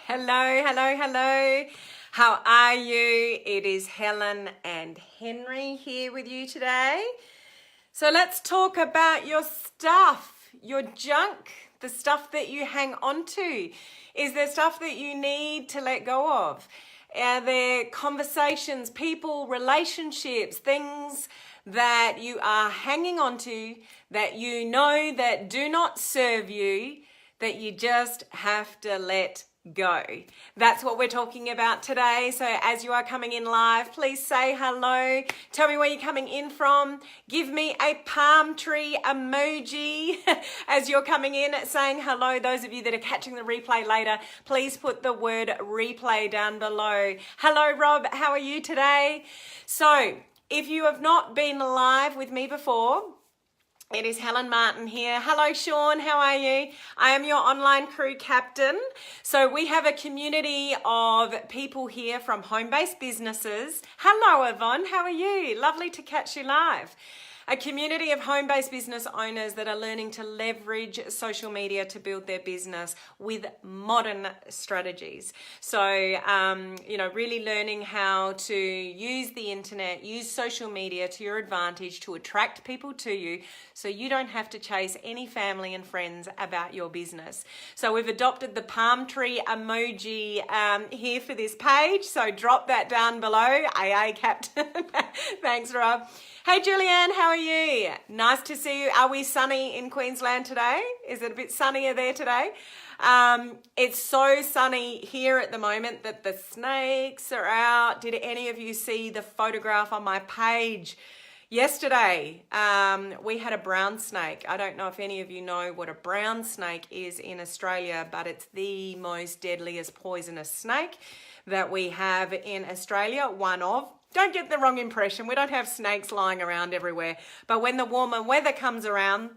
Hello, hello, hello. How are you? It is Helen and Henry here with you today. So let's talk about your stuff, your junk, the stuff that you hang on to. Is there stuff that you need to let go of? Are there conversations, people, relationships, things that you are hanging on to that you know that do not serve you, that you just have to let go? That's what we're talking about today. So as you are coming in live, please say hello. Tell me where you're coming in from. Give me a palm tree emoji as you're coming in saying hello. Those of you that are catching the replay later, please put the word replay down below. Hello, Rob. How are you today? So if you have not been live with me before, it is Helen Martin here. Hello, Sean. How are you? I am your online crew captain. So we have a community of people here from home-based businesses. Hello, Yvonne. How are you? Lovely to catch you live. A community of home-based business owners that are learning to leverage social media to build their business with modern strategies. So, really learning how to use the internet, use social media to your advantage to attract people to you so you don't have to chase any family and friends about your business. So we've adopted the palm tree emoji here for this page. So drop that down below. AA Captain. Thanks, Rob. Hey Julianne, how are you? Nice to see you. Are we sunny in Queensland today? Is it a bit sunnier there today? It's so sunny here at the moment that the snakes are out. Did any of you see the photograph on my page yesterday? We had a brown snake. I don't know if any of you know what a brown snake is in Australia, but it's the most deadliest poisonous snake that we have in Australia, one of. Don't get the wrong impression. We don't have snakes lying around everywhere. But when the warmer weather comes around,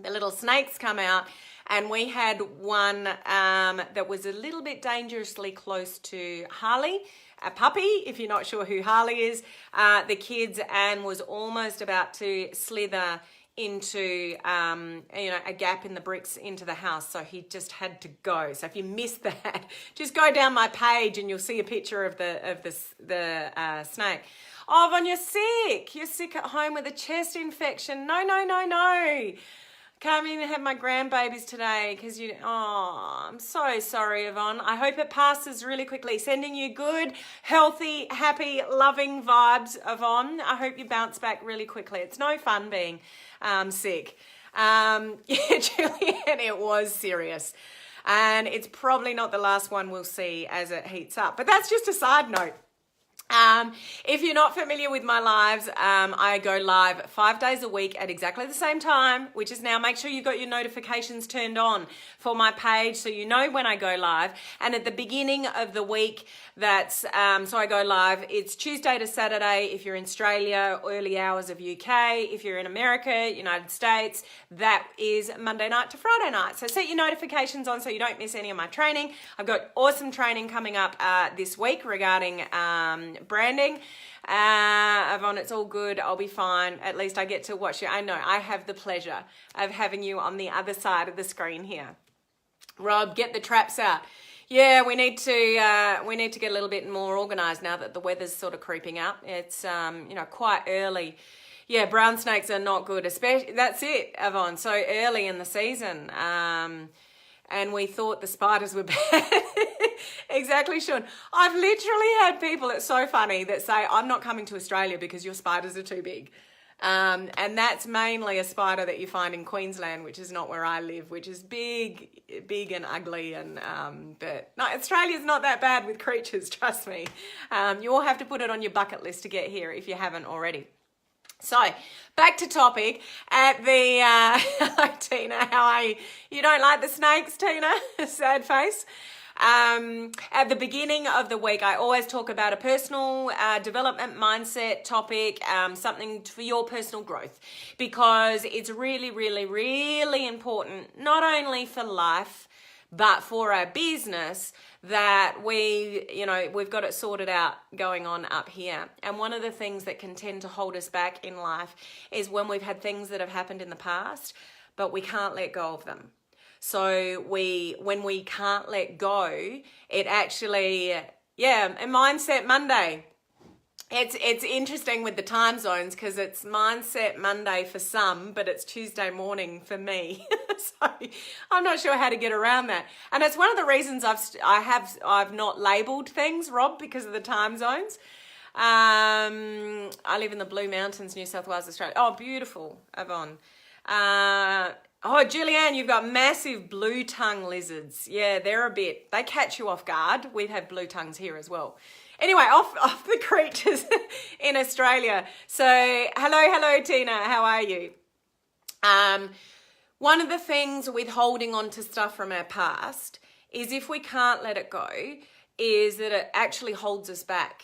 the little snakes come out. And we had one that was a little bit dangerously close to Harley, a puppy, if you're not sure who Harley is, the kids, and was almost about to slither into a gap in the bricks into the house, so he just had to go. So if you missed that, just go down my page and you'll see a picture of the snake. Oh, Von, you're sick. You're sick at home with a chest infection. No. Can't even have my grandbabies today because I'm so sorry, Yvonne. I hope it passes really quickly. Sending you good, healthy, happy, loving vibes, Yvonne. I hope you bounce back really quickly. It's no fun being sick. Yeah, Julian, it was serious. And it's probably not the last one we'll see as it heats up. But that's just a side note. If you're not familiar with my lives, I go live 5 days a week at exactly the same time, which is now. Make sure you've got your notifications turned on for my page so you know when I go live. And at the beginning of the week, so I go live, it's Tuesday to Saturday if you're in Australia, early hours of UK. If you're in America, United States, that is Monday night to Friday night. So set your notifications on so you don't miss any of my training. I've got awesome training coming up this week regarding branding. Yvonne, it's all good. I'll be fine. At least I get to watch you. I know I have the pleasure of having you on the other side of the screen here. Rob, get the traps out. Yeah, we need to get a little bit more organized now that the weather's sort of creeping up. It's quite early. Yeah, brown snakes are not good, especially, that's it, Yvonne, so early in the season. And we thought the spiders were bad. Exactly, Sean. I've literally had people, it's so funny, that say, I'm not coming to Australia because your spiders are too big. And that's mainly a spider that you find in Queensland, which is not where I live, which is big and ugly. But no, Australia's not that bad with creatures, trust me. You all have to put it on your bucket list to get here if you haven't already. So, back to topic. At the, hi Tina, how are you? You don't like the snakes, Tina? Sad face. At the beginning of the week, I always talk about a personal development mindset topic, something for your personal growth, because it's really, really, really important, not only for life, but for our business, that we've got it sorted out going on up here. And one of the things that can tend to hold us back in life is when we've had things that have happened in the past, but we can't let go of them. So when we can't let go, it actually, a Mindset Monday. It's interesting with the time zones because it's Mindset Monday for some, but it's Tuesday morning for me. So I'm not sure how to get around that. And it's one of the reasons I've not labeled things, Rob, because of the time zones. I live in the Blue Mountains, New South Wales, Australia. Oh, beautiful, Yvonne. Julianne, you've got massive blue tongue lizards. Yeah, they catch you off guard. We have blue tongues here as well. Anyway, off the creatures in Australia. So, hello, Tina. How are you? One of the things with holding on to stuff from our past is if we can't let it go, is that it actually holds us back,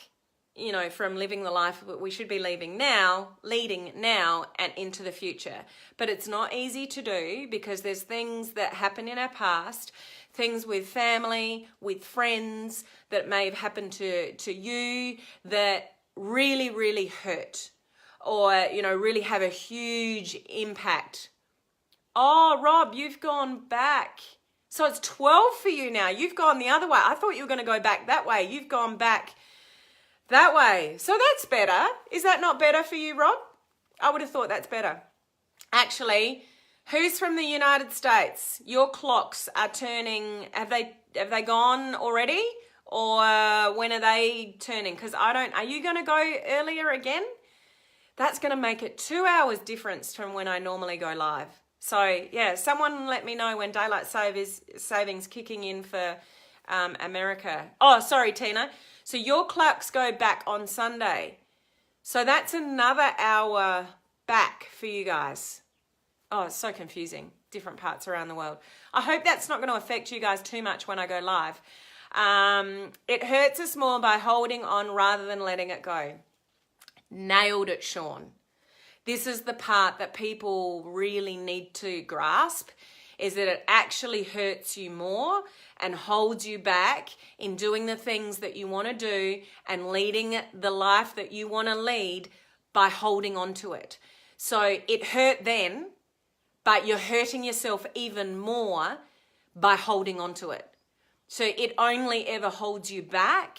from living the life that we should be leading now and into the future. But it's not easy to do because there's things that happen in our past, things with family, with friends that may have happened to you that really, really hurt or, really have a huge impact. Oh, Rob, you've gone back. So it's 12 for you now. You've gone the other way. I thought you were going to go back that way. You've gone back that way. So that's better. Is that not better for you, Rob? I would have thought that's better. Actually, who's from the United States? Your clocks are turning. Have they gone already? Or when are they turning? Because are you going to go earlier again? That's going to make it 2 hours difference from when I normally go live. So, yeah, someone let me know when daylight savings kicking in for America. Oh, sorry, Tina. So your clocks go back on Sunday. So that's another hour back for you guys. Oh, it's so confusing. Different parts around the world. I hope that's not going to affect you guys too much when I go live. It hurts us more by holding on rather than letting it go. Nailed it, Sean. This is the part that people really need to grasp, is that it actually hurts you more and holds you back in doing the things that you want to do and leading the life that you want to lead by holding on to it. So it hurt then, but you're hurting yourself even more by holding on to it. So it only ever holds you back,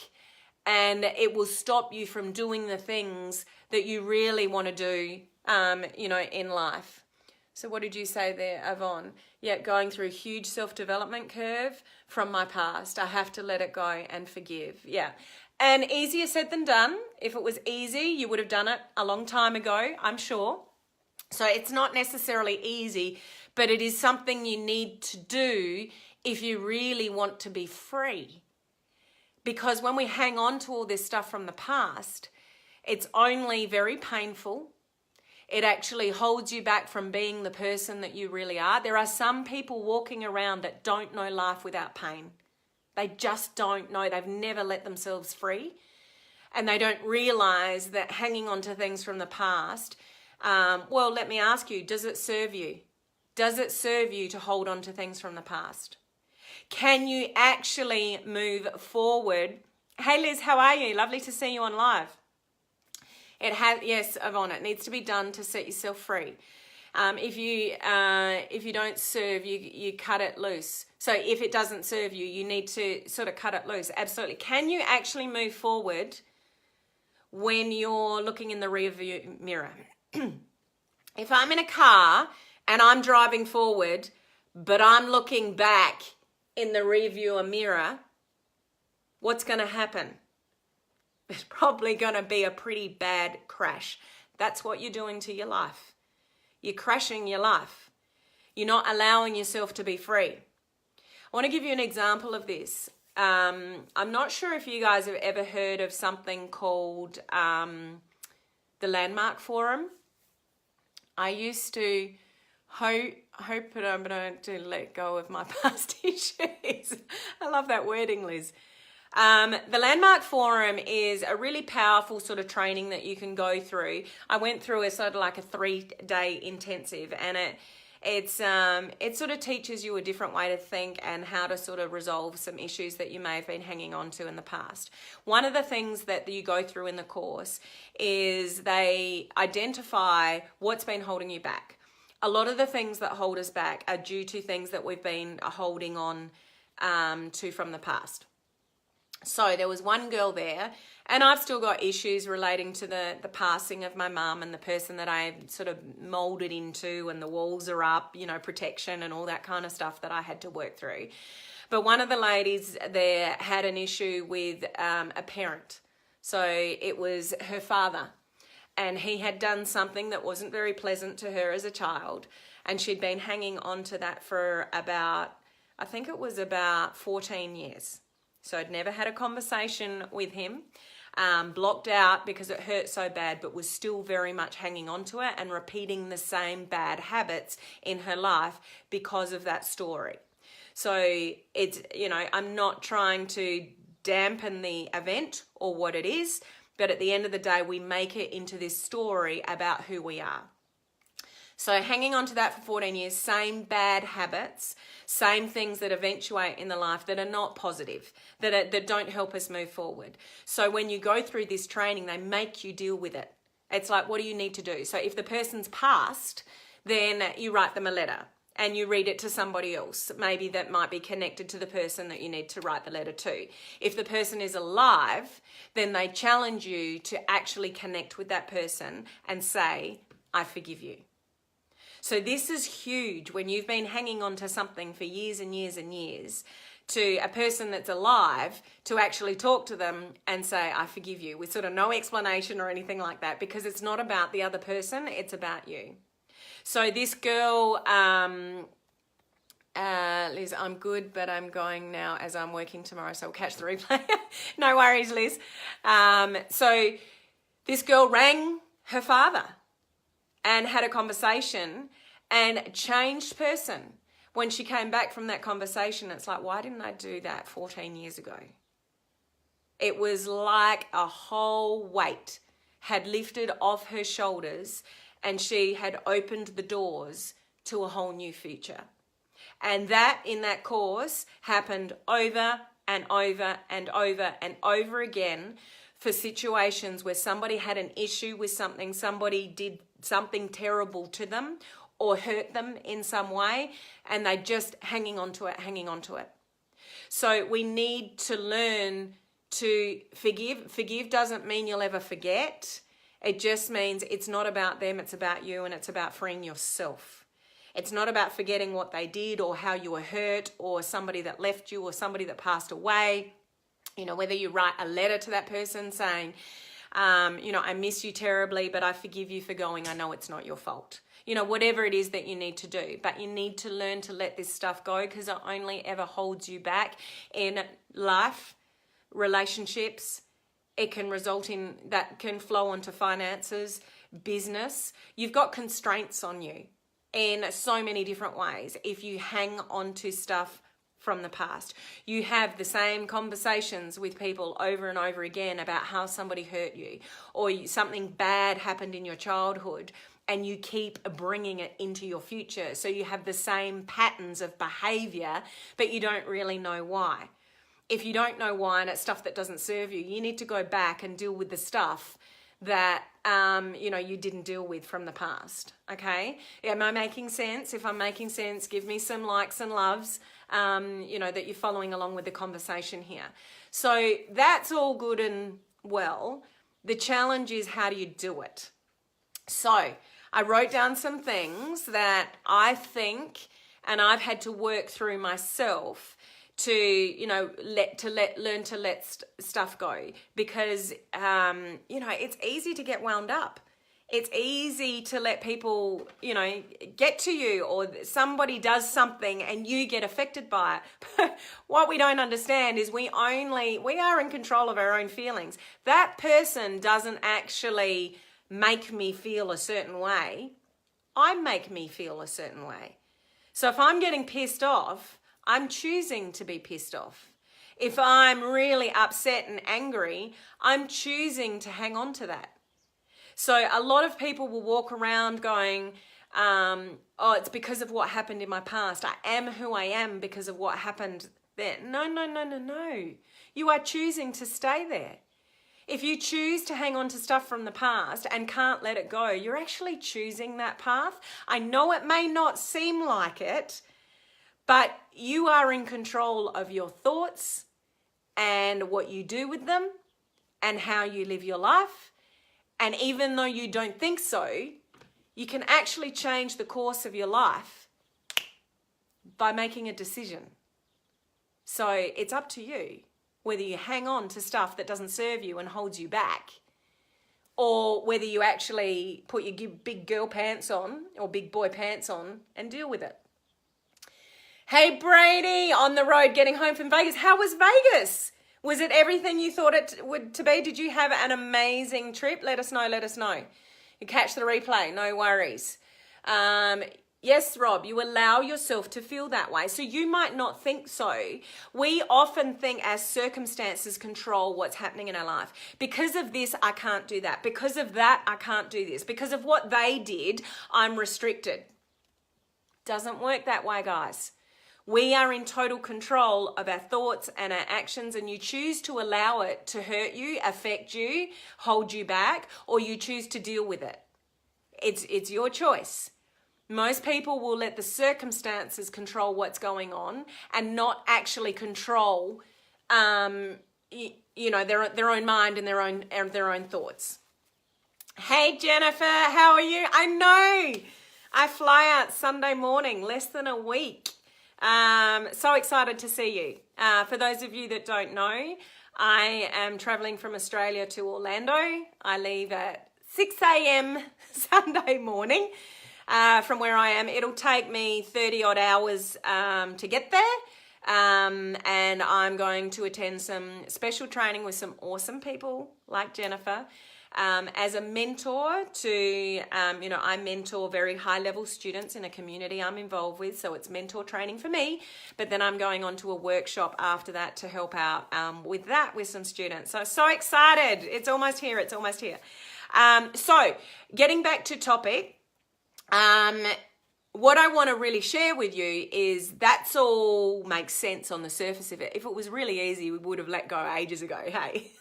and it will stop you from doing the things that you really want to do, in life. So what did you say there, Yvonne? Yeah, going through a huge self-development curve from my past. I have to let it go and forgive. Yeah. And easier said than done. If it was easy, you would have done it a long time ago, I'm sure. So it's not necessarily easy, but it is something you need to do if you really want to be free. Because when we hang on to all this stuff from the past, it's only very painful. It actually holds you back from being the person that you really are. There are some people walking around that don't know life without pain. They just don't know. They've never let themselves free. And they don't realize that hanging on to things from the past, let me ask you, does it serve you? Does it serve you to hold on to things from the past? Can you actually move forward? Hey Liz, how are you? Lovely to see you on live. Yes, Yvonne, it needs to be done to set yourself free. If you don't serve, you cut it loose. So if it doesn't serve you, you need to sort of cut it loose. Absolutely. Can you actually move forward when you're looking in the rear view mirror? If I'm in a car and I'm driving forward, but I'm looking back in the rear view mirror, what's going to happen? There's probably going to be a pretty bad crash. That's what you're doing to your life. You're crashing your life. You're not allowing yourself to be free. I want to give you an example of this. I'm not sure if you guys have ever heard of something called the Landmark Forum. I used to hope that I'm going to let go of my past issues. I love that wording, Liz. The Landmark Forum is a really powerful sort of training that you can go through. I went through a sort of like a 3-day intensive, and it sort of teaches you a different way to think and how to sort of resolve some issues that you may have been hanging on to in the past. One of the things that you go through in the course is they identify what's been holding you back. a lot of the things that hold us back are due to things that we've been holding on to from the past. So there was one girl there, and I've still got issues relating to the passing of my mum and the person that I sort of molded into, and the walls are up, you know, protection and all that kind of stuff that I had to work through. But one of the ladies there had an issue with a parent. So it was her father, and he had done something that wasn't very pleasant to her as a child, and she'd been hanging on to that for about, I think it was about 14 years. So I'd never had a conversation with him, blocked out because it hurt so bad, but was still very much hanging on to it and repeating the same bad habits in her life because of that story. So it's, you know, I'm not trying to dampen the event or what it is, but at the end of the day, we make it into this story about who we are. So hanging on to that for 14 years, same bad habits, same things that eventuate in the life that are not positive, that don't help us move forward. So when you go through this training, they make you deal with it. It's like, what do you need to do? So if the person's passed, then you write them a letter and you read it to somebody else, maybe that might be connected to the person that you need to write the letter to. If the person is alive, then they challenge you to actually connect with that person and say, I forgive you. So this is huge when you've been hanging on to something for years and years and years, to a person that's alive, to actually talk to them and say, I forgive you, with sort of no explanation or anything like that, because it's not about the other person, it's about you. So this girl, Liz, I'm good, but I'm going now as I'm working tomorrow, so we'll catch the replay. No worries, Liz. So this girl rang her father and had a conversation and changed person. When she came back from that conversation, it's like, why didn't I do that 14 years ago? It was like a whole weight had lifted off her shoulders, and she had opened the doors to a whole new future. And that, in that course, happened over and over and over and over again for situations where somebody had an issue with something, somebody did something terrible to them or hurt them in some way, and they just hanging on to it. So we need to learn to forgive. Forgive doesn't mean you'll ever forget. It just means it's not about them, it's about you, and it's about freeing yourself. It's not about forgetting what they did or how you were hurt or somebody that left you or somebody that passed away. You know, whether you write a letter to that person saying, you know, I miss you terribly, but I forgive you for going. I know it's not your fault. You know, whatever it is that you need to do. But you need to learn to let this stuff go, because it only ever holds you back in life, relationships. It can result in, that can flow onto finances, business. You've got constraints on you in so many different ways if you hang on to stuff from the past. You have the same conversations with people over and over again about how somebody hurt you or something bad happened in your childhood, and you keep bringing it into your future. So you have the same patterns of behavior, but you don't really know why. If you don't know why, and it's stuff that doesn't serve you, you need to go back and deal with the stuff that you know, you didn't deal with from the past. Okay, am I making sense? If I'm making sense, give me some likes and loves, you know, that you're following along with the conversation here. So that's all good and well. The challenge is, how do you do it? So I wrote down some things that I think, and I've had to work through myself to, you know, learn to let stuff go, because, you know, it's easy to get wound up. It's easy to let people, you know, get to you, or somebody does something and you get affected by it. What we don't understand is we are in control of our own feelings. That person doesn't actually make me feel a certain way. I make me feel a certain way. So if I'm getting pissed off, I'm choosing to be pissed off. If I'm really upset and angry, I'm choosing to hang on to that. So a lot of people will walk around going, oh, it's because of what happened in my past. I am who I am because of what happened then. No. You are choosing to stay there. If you choose to hang on to stuff from the past and can't let it go, you're actually choosing that path. I know it may not seem like it, but you are in control of your thoughts and what you do with them and how you live your life. And even though you don't think so, you can actually change the course of your life by making a decision. So it's up to you whether you hang on to stuff that doesn't serve you and holds you back, or whether you actually put your big girl pants on or big boy pants on and deal with it. Hey Brady, on the road getting home from Vegas. How was Vegas? Was it everything you thought it would to be? Did you have an amazing trip? Let us know, let us know. You catch the replay, no worries. Yes, Rob, you allow yourself to feel that way. So you might not think so. We often think our circumstances control what's happening in our life. Because of this, I can't do that. Because of that, I can't do this. Because of what they did, I'm restricted. Doesn't work that way, guys. We are in total control of our thoughts and our actions, and you choose to allow it to hurt you, affect you, hold you back, or you choose to deal with it. It's your choice. Most people will let the circumstances control what's going on and not actually control, their own mind and their own thoughts. Hey Jennifer, how are you? I know. I fly out Sunday morning, less than a week. So excited to see you. For those of you that don't know, I am traveling from Australia to Orlando. I leave at 6 a.m. Sunday morning. From where I am. It'll take me 30 odd hours to get there, and I'm going to attend some special training with some awesome people like Jennifer as a mentor to, I mentor very high level students in a community I'm involved with, so it's mentor training for me, but then I'm going on to a workshop after that to help out with some students. So excited. It's almost here. So getting back to topic, what I want to really share with you is that's all makes sense on the surface of it. If it was really easy, we would have let go ages ago, hey?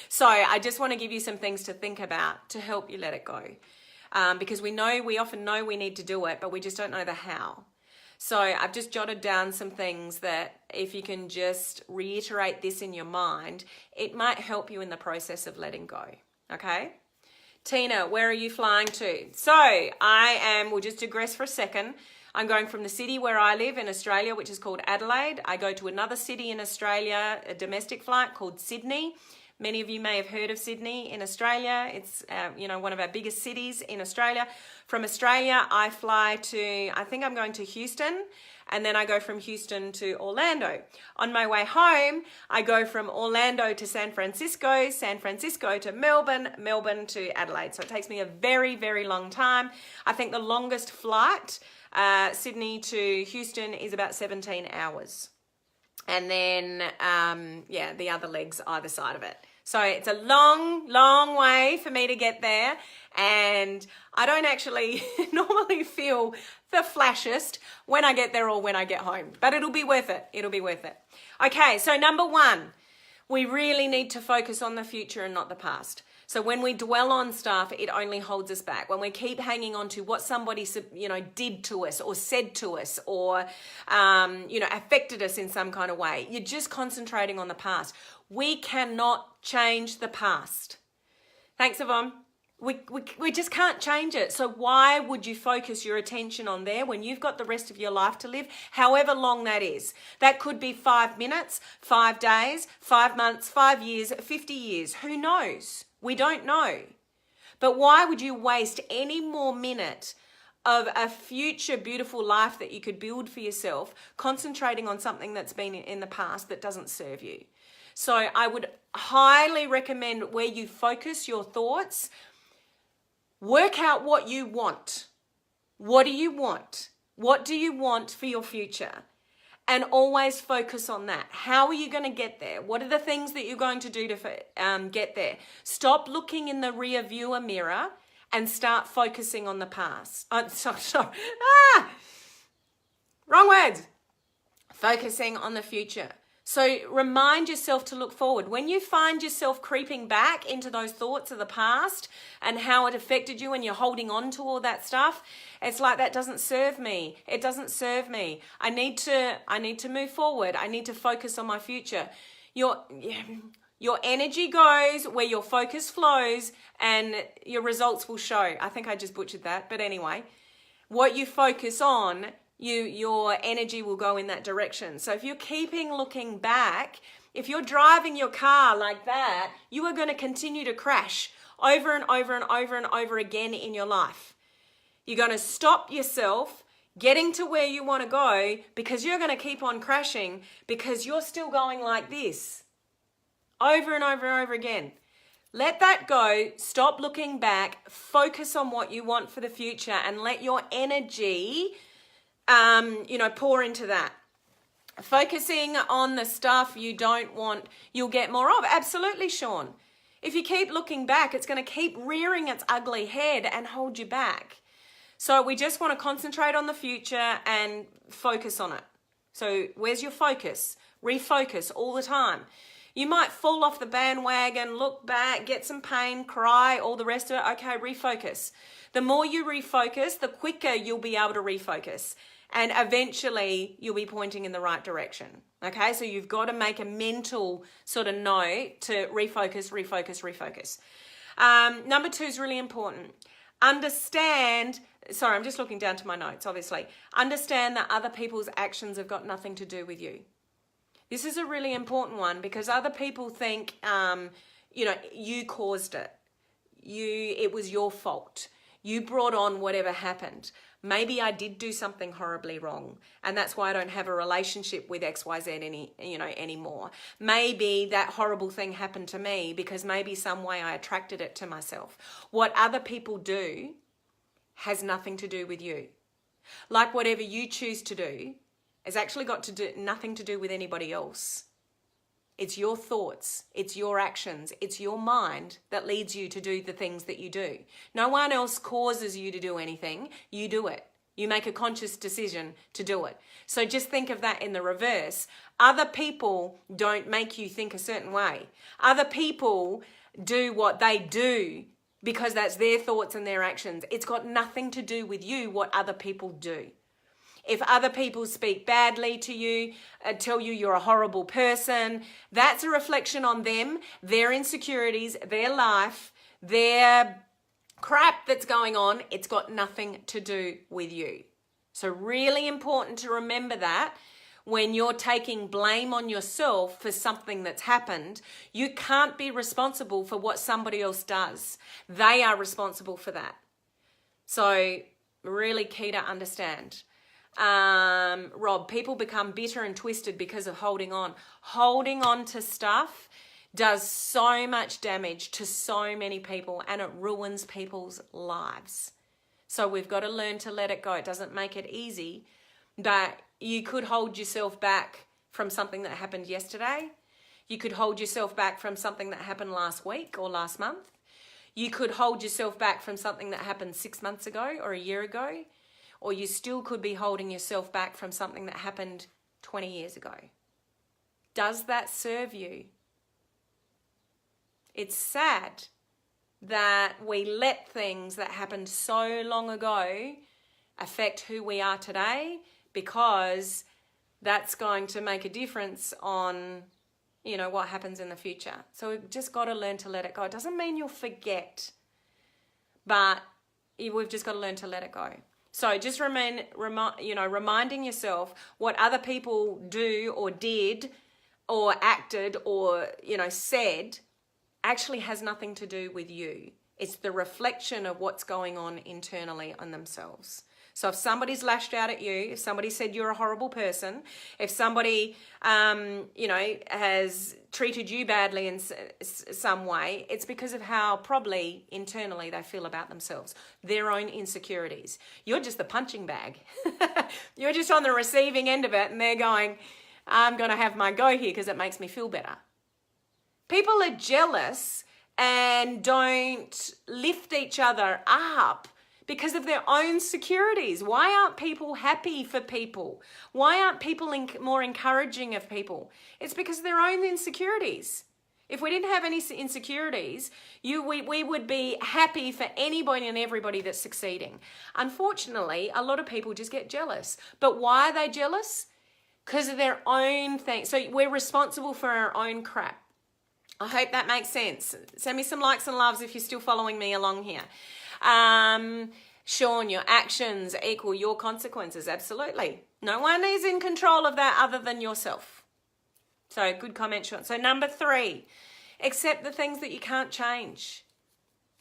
So I just want to give you some things to think about to help you let it go. Because we often know we need to do it, but we just don't know the how. So I've just jotted down some things that if you can just reiterate this in your mind, it might help you in the process of letting go, okay? Tina, where are you flying to? So we'll just digress for a second. I'm going from the city where I live in Australia, which is called Adelaide. I go to another city in Australia, a domestic flight called Sydney. Many of you may have heard of Sydney in Australia. It's, one of our biggest cities in Australia. From Australia, I fly to, I think I'm going to Houston, and then I go from Houston to Orlando. On my way home, I go from Orlando to San Francisco to Melbourne, Melbourne to Adelaide. So it takes me a very, very long time. I think the longest flight, Sydney to Houston, is about 17 hours. And then, the other legs either side of it. So it's a long, long way for me to get there. And I don't actually normally feel the flashiest when I get there or when I get home. But it'll be worth it. Okay, so number one, we really need to focus on the future and not the past. So when we dwell on stuff, it only holds us back. When we keep hanging on to what somebody, did to us or said to us or, affected us in some kind of way, you're just concentrating on the past. We cannot change the past. Thanks, Yvonne. We just can't change it. So why would you focus your attention on there when you've got the rest of your life to live, however long that is? That could be 5 minutes, 5 days, 5 months, 5 years, 50 years. Who knows? We don't know. But why would you waste any more minute of a future beautiful life that you could build for yourself concentrating on something that's been in the past that doesn't serve you? So I would highly recommend where you focus your thoughts, work out what you want. What do you want? What do you want for your future? And always focus on that. How are you going to get there? What are the things that you're going to do to get there? Stop looking in the rear viewer mirror and start focusing on the past. Wrong words. Focusing on the future. So remind yourself to look forward. When you find yourself creeping back into those thoughts of the past and how it affected you and you're holding on to all that stuff, it's like, that doesn't serve me. It doesn't serve me. I need to move forward. I need to focus on my future. Your energy goes where your focus flows, and your results will show. I think I just butchered that, but anyway, what you focus on, your energy will go in that direction. So if you're keeping looking back, if you're driving your car like that, you are going to continue to crash over and over and over and over again in your life. You're going to stop yourself getting to where you want to go because you're going to keep on crashing because you're still going like this over and over and over again. Let that go. Stop looking back. Focus on what you want for the future and let your energy pour into that. Focusing on the stuff you don't want, you'll get more of. Absolutely, Sean. If you keep looking back, it's going to keep rearing its ugly head and hold you back. So we just want to concentrate on the future and focus on it. So where's your focus? Refocus all the time. You might fall off the bandwagon, look back, get some pain, cry, all the rest of it. Okay, refocus. The more you refocus, the quicker you'll be able to refocus. And eventually you'll be pointing in the right direction. Okay, so you've got to make a mental sort of note to refocus, refocus, refocus. Number 2 is really important. Understand, sorry, I'm just looking down to my notes, obviously. Understand that other people's actions have got nothing to do with you. This is a really important one because other people think, you caused it. It was your fault. You brought on whatever happened. Maybe I did do something horribly wrong, and that's why I don't have a relationship with XYZ anymore. Maybe that horrible thing happened to me because maybe some way I attracted it to myself. What other people do has nothing to do with you. Like whatever you choose to do has actually got nothing to do with anybody else. It's your thoughts, it's your actions, it's your mind that leads you to do the things that you do. No one else causes you to do anything. You do it. You make a conscious decision to do it. So just think of that in the reverse. Other people don't make you think a certain way. Other people do what they do because that's their thoughts and their actions. It's got nothing to do with you what other people do. If other people speak badly to you, tell you you're a horrible person, that's a reflection on them, their insecurities, their life, their crap that's going on. It's got nothing to do with you. So really important to remember that when you're taking blame on yourself for something that's happened, you can't be responsible for what somebody else does. They are responsible for that. So really key to understand. Rob, people become bitter and twisted because of holding on. Holding on to stuff does so much damage to so many people, and it ruins people's lives. So we've got to learn to let it go. It doesn't make it easy, but you could hold yourself back from something that happened yesterday. You could hold yourself back from something that happened last week or last month. You could hold yourself back from something that happened 6 months ago or a year ago. Or you still could be holding yourself back from something that happened 20 years ago. Does that serve you? It's sad that we let things that happened so long ago affect who we are today, because that's going to make a difference on, what happens in the future. So we've just got to learn to let it go. It doesn't mean you'll forget, but we've just got to learn to let it go. So just reminding yourself what other people do or did or acted or, said actually has nothing to do with you. It's the reflection of what's going on internally on themselves. So if somebody's lashed out at you, if somebody said you're a horrible person, if somebody, has treated you badly in some way, it's because of how probably internally they feel about themselves, their own insecurities. You're just the punching bag. You're just on the receiving end of it, and they're going, I'm going to have my go here because it makes me feel better. People are jealous and don't lift each other up because of their own insecurities. Why aren't people happy for people? Why aren't people more encouraging of people? It's because of their own insecurities. If we didn't have any insecurities, we would be happy for anybody and everybody that's succeeding. Unfortunately, a lot of people just get jealous. But why are they jealous? Because of their own thing. So we're responsible for our own crap. I hope that makes sense. Send me some likes and loves if you're still following me along here. Sean, your actions equal your consequences. Absolutely. No one is in control of that other than yourself. So good comment, Sean. So number 3, accept the things that you can't change.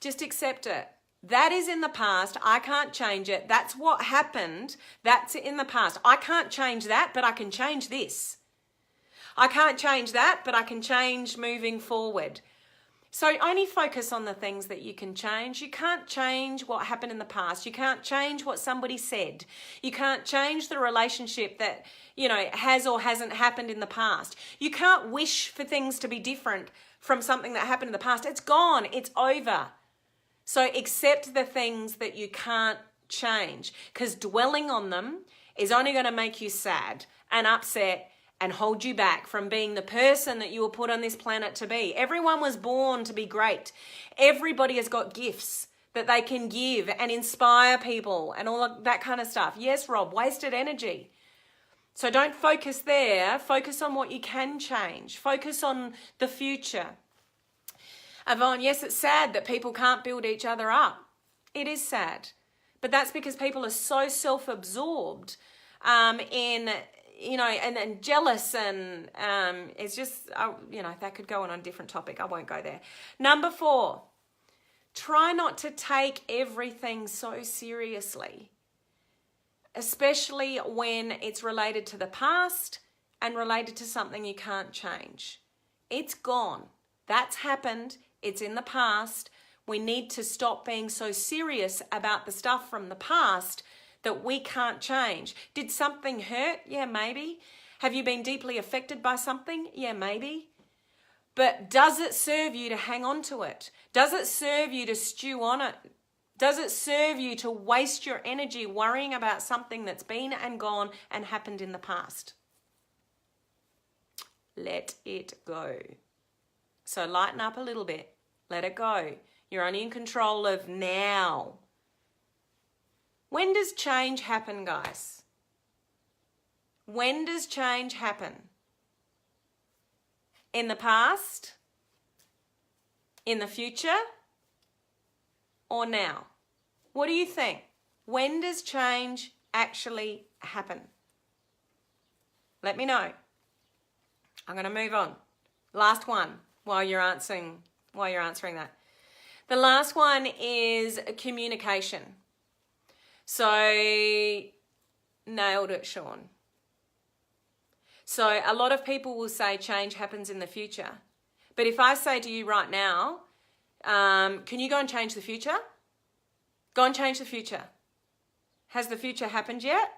Just accept it. That is in the past. I can't change it. That's what happened. That's in the past. I can't change that, but I can change this. I can't change that, but I can change moving forward. So only focus on the things that you can change. You can't change what happened in the past. You can't change what somebody said. You can't change the relationship that, has or hasn't happened in the past. You can't wish for things to be different from something that happened in the past. It's gone. It's over. So accept the things that you can't change, because dwelling on them is only going to make you sad and upset and hold you back from being the person that you were put on this planet to be. Everyone was born to be great. Everybody has got gifts that they can give and inspire people and all of that kind of stuff. Yes, Rob, wasted energy. So don't focus there. Focus on what you can change. Focus on the future. Yvonne, yes, it's sad that people can't build each other up. It is sad. But that's because people are so self-absorbed and jealous, and it's just, that could go on a different topic. I won't go there. Number 4, try not to take everything so seriously, especially when it's related to the past and related to something you can't change. It's gone. That's happened. It's in the past. We need to stop being so serious about the stuff from the past that we can't change. Did something hurt? Yeah, maybe. Have you been deeply affected by something? Yeah, maybe. But does it serve you to hang on to it? Does it serve you to stew on it? Does it serve you to waste your energy worrying about something that's been and gone and happened in the past? Let it go. So lighten up a little bit. Let it go. You're only in control of now. When does change happen, guys? When does change happen? In the past? In the future? Or now? What do you think? When does change actually happen? Let me know. I'm going to move on. Last one while you're answering that. The last one is communication. So, nailed it, Sean. So a lot of people will say change happens in the future. But if I say to you right now, can you go and change the future? Go and change the future. Has the future happened yet?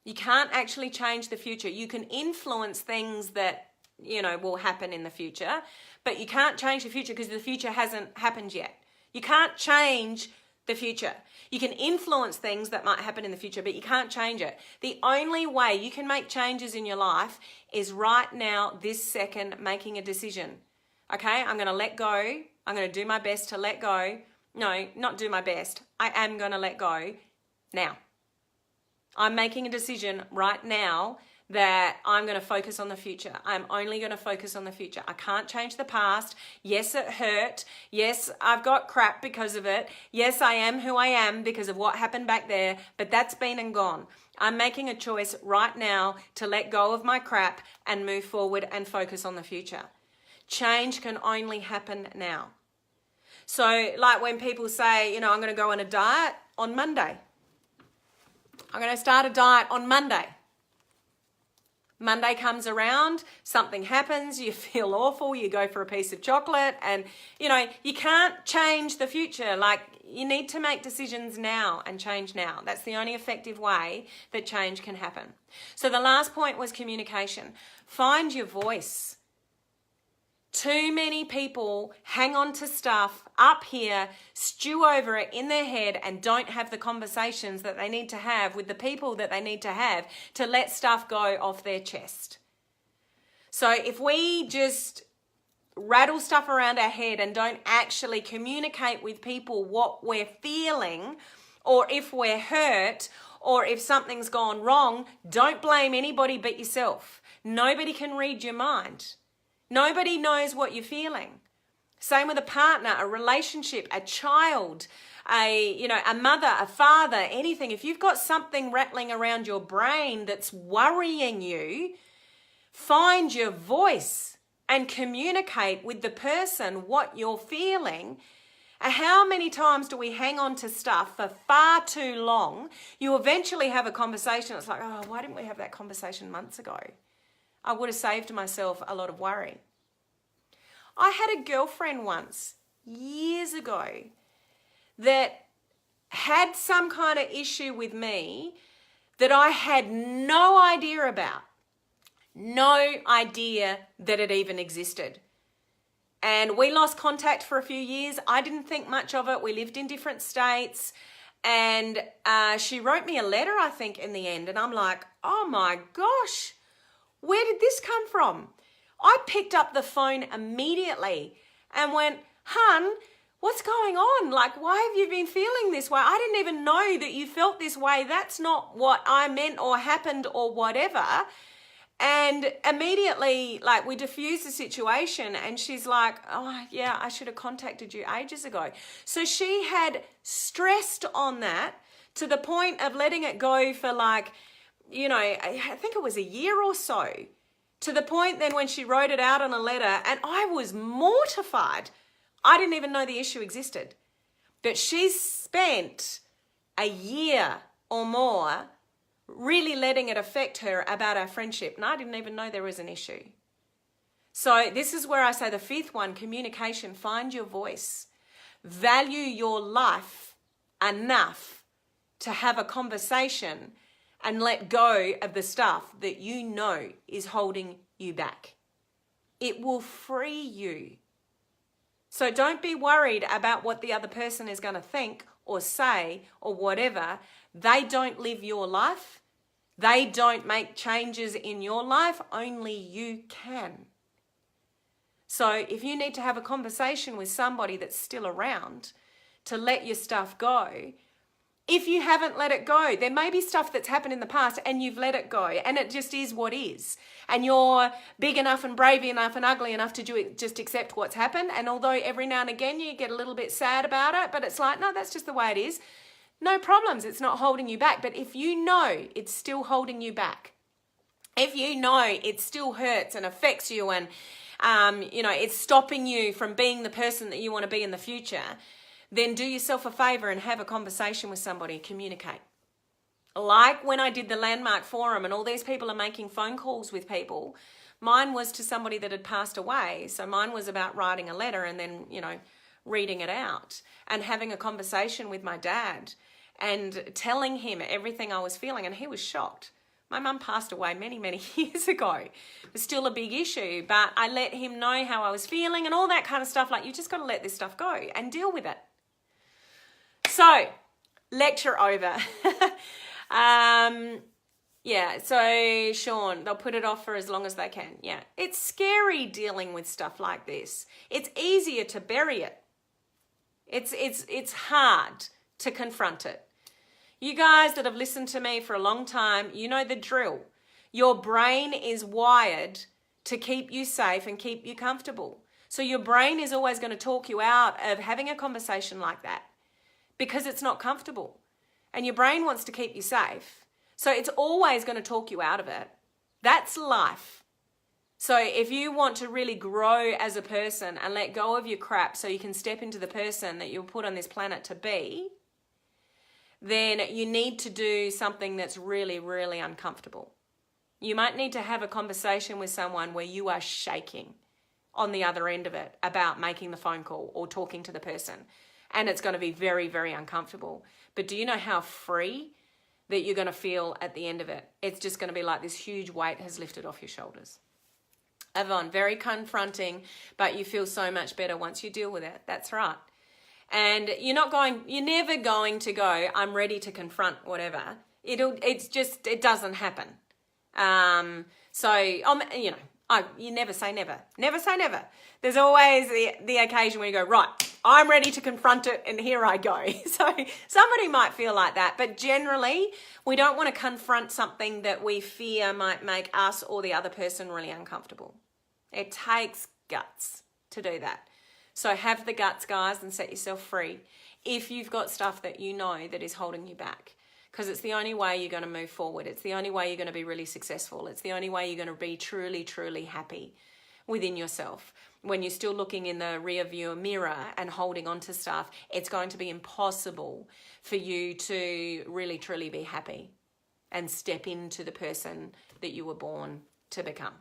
You can't actually change the future. You can influence things that, will happen in the future, but you can't change the future because the future hasn't happened yet. You can't change the future. You can influence things that might happen in the future, but you can't change it. The only way you can make changes in your life is right now, this second, making a decision. Okay, I'm going to let go. I'm going to do my best to let go. No, not do my best. I am going to let go now. I'm making a decision right now that I'm going to focus on the future. I'm only going to focus on the future. I can't change the past. Yes, it hurt. Yes, I've got crap because of it. Yes, I am who I am because of what happened back there, but that's been and gone. I'm making a choice right now to let go of my crap and move forward and focus on the future. Change can only happen now. So like when people say, I'm going to go on a diet on Monday. I'm going to start a diet on Monday. Monday comes around, something happens, you feel awful, you go for a piece of chocolate, and you can't change the future. Like, you need to make decisions now and change now. That's the only effective way that change can happen. So the last point was communication. Find your voice. Too many people hang on to stuff up here, stew over it in their head, and don't have the conversations that they need to have with the people that they need to have to let stuff go off their chest. So if we just rattle stuff around our head and don't actually communicate with people what we're feeling, or if we're hurt, or if something's gone wrong, don't blame anybody but yourself. Nobody can read your mind. Nobody knows what you're feeling. Same with a partner, a relationship, a child, a mother, a father, anything. If you've got something rattling around your brain that's worrying you, find your voice and communicate with the person what you're feeling. How many times do we hang on to stuff for far too long? You eventually have a conversation. It's like, oh, why didn't we have that conversation months ago? I would have saved myself a lot of worry. I had a girlfriend once, years ago, that had some kind of issue with me that I had no idea about. No idea that it even existed. And we lost contact for a few years. I didn't think much of it. We lived in different states. And she wrote me a letter, I think, in the end. And I'm like, oh my gosh, where did this come from? I picked up the phone immediately and went, hun, what's going on? Like, why have you been feeling this way? I didn't even know that you felt this way. That's not what I meant or happened or whatever. And immediately, like, we diffused the situation and she's like, oh, yeah, I should have contacted you ages ago. So she had stressed on that to the point of letting it go for like, I think it was a year or so, to the point then when she wrote it out on a letter, and I was mortified. I didn't even know the issue existed. But she spent a year or more really letting it affect her about our friendship. And I didn't even know there was an issue. So this is where I say the fifth one, communication. Find your voice. Value your life enough to have a conversation and let go of the stuff that you know is holding you back. It will free you. So don't be worried about what the other person is going to think or say or whatever. They don't live your life. They don't make changes in your life. Only you can. So if you need to have a conversation with somebody that's still around to let your stuff go, if you haven't let it go, there may be stuff that's happened in the past and you've let it go and it just is what is. And you're big enough and brave enough and ugly enough to do it, just accept what's happened. And although every now and again you get a little bit sad about it, but it's like, no, that's just the way it is. No problems. It's not holding you back. But if you know it's still holding you back, if you know it still hurts and affects you and, it's stopping you from being the person that you want to be in the future, then do yourself a favor and have a conversation with somebody, communicate. Like when I did the Landmark Forum and all these people are making phone calls with people, mine was to somebody that had passed away. So mine was about writing a letter and then, reading it out and having a conversation with my dad and telling him everything I was feeling. And he was shocked. My mum passed away many, many years ago. It was still a big issue, but I let him know how I was feeling and all that kind of stuff. Like, you just got to let this stuff go and deal with it. So, lecture over. So Sean, they'll put it off for as long as they can. Yeah, it's scary dealing with stuff like this. It's easier to bury it. It's hard to confront it. You guys that have listened to me for a long time, you know the drill. Your brain is wired to keep you safe and keep you comfortable. So your brain is always going to talk you out of having a conversation like that because it's not comfortable. And your brain wants to keep you safe. So it's always going to talk you out of it. That's life. So if you want to really grow as a person and let go of your crap so you can step into the person that you're put on this planet to be, then you need to do something that's really, really uncomfortable. You might need to have a conversation with someone where you are shaking on the other end of it about making the phone call or talking to the person. And it's going to be very, very uncomfortable. But do you know how free that you're going to feel at the end of it? It's just going to be like this huge weight has lifted off your shoulders. Yvonne, very confronting, but you feel so much better once you deal with it. That's right. And you're never going to go, I'm ready to confront whatever. It doesn't happen. You never say never. Never say never. There's always the occasion where you go, right, I'm ready to confront it, and here I go. So somebody might feel like that, but generally we don't want to confront something that we fear might make us or the other person really uncomfortable. It takes guts to do that. So have the guts, guys, and set yourself free if you've got stuff that you know that is holding you back. Because it's the only way you're going to move forward. It's the only way you're going to be really successful. It's the only way you're going to be truly, truly happy within yourself. When you're still looking in the rear view mirror and holding on to stuff, it's going to be impossible for you to really, truly be happy and step into the person that you were born to become.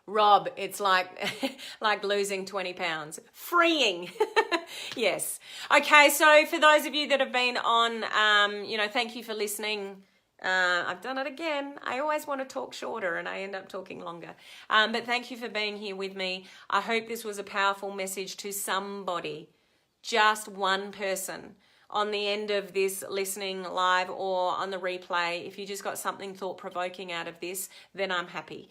Rob, it's like losing 20 pounds. Freeing. Yes. Okay, so for those of you that have been on, thank you for listening. I've done it again. I always want to talk shorter and I end up talking longer. But thank you for being here with me. I hope this was a powerful message to somebody, just one person on the end of this listening live or on the replay. If you just got something thought-provoking out of this, then I'm happy.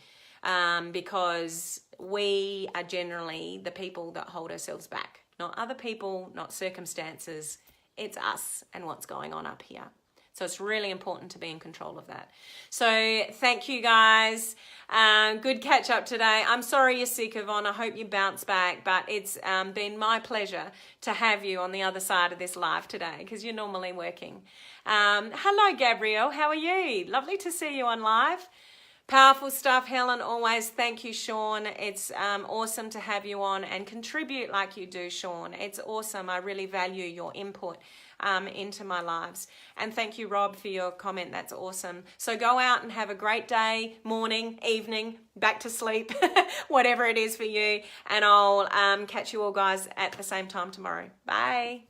Because we are generally the people that hold ourselves back. Not other people, not circumstances. It's us and what's going on up here. So it's really important to be in control of that. So thank you, guys. Good catch up today. I'm sorry you're sick, Yvonne. I hope you bounce back. But it's been my pleasure to have you on the other side of this live today because you're normally working. Hello, Gabrielle. How are you? Lovely to see you on live. Powerful stuff, Helen, always. Thank you, Sean. It's awesome to have you on and contribute like you do, Sean. It's awesome. I really value your input into my lives. And thank you, Rob, for your comment. That's awesome. So go out and have a great day, morning, evening, back to sleep, whatever it is for you. And I'll catch you all, guys, at the same time tomorrow. Bye.